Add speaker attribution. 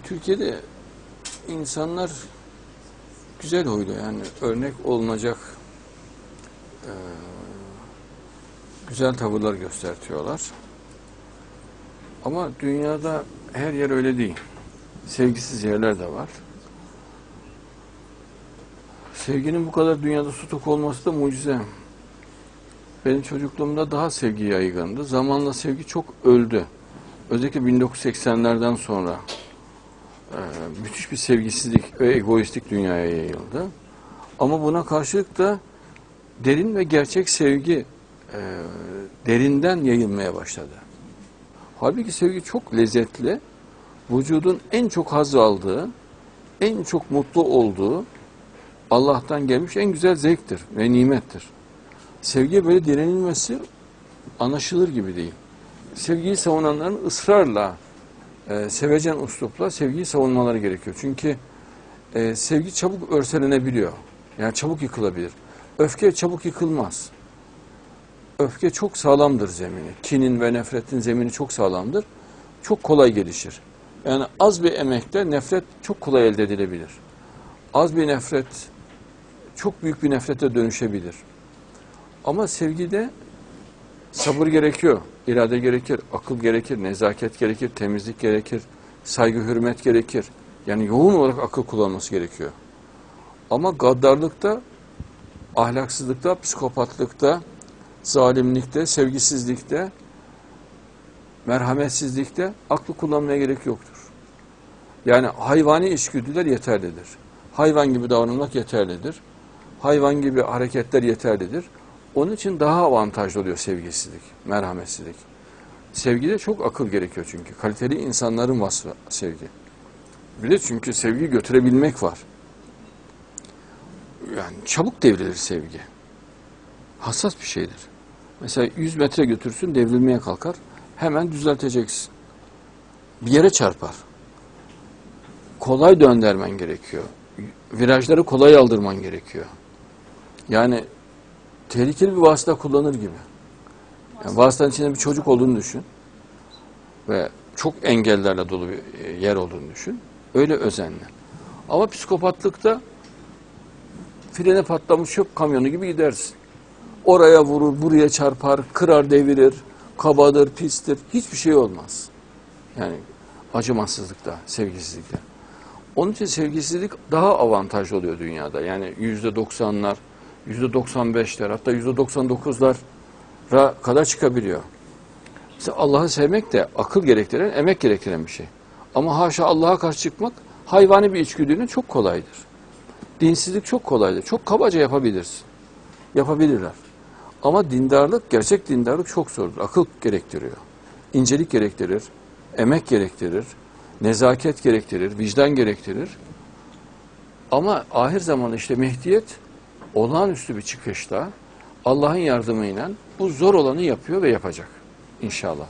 Speaker 1: Türkiye'de insanlar güzel huylu, yani örnek olunacak güzel tavırlar göstertiyorlar. Ama dünyada her yer öyle değil. Sevgisiz yerler de var. Sevginin bu kadar dünyada tutuk olması da mucize. Benim çocukluğumda daha sevgi yaygındı. Zamanla sevgi çok öldü. Özellikle 1980'lerden sonra müthiş bir sevgisizlik ve egoistlik dünyaya yayıldı. Ama buna karşılık da derin ve gerçek sevgi derinden yayılmaya başladı. Halbuki sevgi çok lezzetli, vücudun en çok haz aldığı, en çok mutlu olduğu Allah'tan gelmiş en güzel zevktir ve nimettir. Sevgiye böyle direnilmesi anlaşılır gibi değil. Sevgiyi savunanların ısrarla, sevecen üslupla sevgiyi savunmaları gerekiyor. Çünkü sevgi çabuk örselenebiliyor. Yani çabuk yıkılabilir. Öfke çabuk yıkılmaz. Öfke çok sağlamdır zemini. Kinin ve nefretin zemini çok sağlamdır. Çok kolay gelişir. Yani az bir emekle nefret çok kolay elde edilebilir. Az bir nefret çok büyük bir nefrete dönüşebilir. Ama sevgide sabır gerekiyor, irade gerekir, akıl gerekir, nezaket gerekir, temizlik gerekir, saygı, hürmet gerekir. Yani yoğun olarak akıl kullanması gerekiyor. Ama gaddarlıkta, ahlaksızlıkta, psikopatlıkta, zalimlikte, sevgisizlikte, merhametsizlikte aklı kullanmaya gerek yoktur. Yani hayvani içgüdüler yeterlidir. Hayvan gibi davranmak yeterlidir. Hayvan gibi hareketler yeterlidir. Onun için daha avantajlı oluyor sevgisizlik, merhametsizlik. Sevgide çok akıl gerekiyor çünkü. Kaliteli insanların vasfı sevgi. Bir de çünkü sevgiyi götürebilmek var. Yani çabuk devrilir sevgi. Hassas bir şeydir. Mesela 100 metre götürsün, devrilmeye kalkar. Hemen düzelteceksin. Bir yere çarpar. Kolay döndürmen gerekiyor. Virajları kolay aldırman gerekiyor. Yani tehlikeli bir vasıta kullanır gibi. Yani vasıtanın içinde bir çocuk olduğunu düşün. Ve çok engellerle dolu bir yer olduğunu düşün. Öyle özenle. Ama psikopatlıkta frene patlamış çöp kamyonu gibi gidersin. Oraya vurur, buraya çarpar, kırar, devirir, kabadır, pistir. Hiçbir şey olmaz. Yani acımasızlıkta, sevgisizlikte. Onun için sevgisizlik daha avantajlı oluyor dünyada. Yani %90'lar, %95'ler, hatta %99'lara kadar çıkabiliyor. Mesela Allah'ı sevmek de akıl gerektiren, emek gerektiren bir şey. Ama haşa Allah'a karşı çıkmak hayvani bir içgüdünün çok kolaydır. Dinsizlik çok kolaydır. Çok kabaca yapabilirsin. Yapabilirler. Ama dindarlık, gerçek dindarlık çok zordur. Akıl gerektiriyor. İncelik gerektirir, emek gerektirir, nezaket gerektirir, vicdan gerektirir. Ama ahir zamanda işte Mehdiyet olağanüstü bir çıkışta Allah'ın yardımıyla bu zor olanı yapıyor ve yapacak. İnşallah.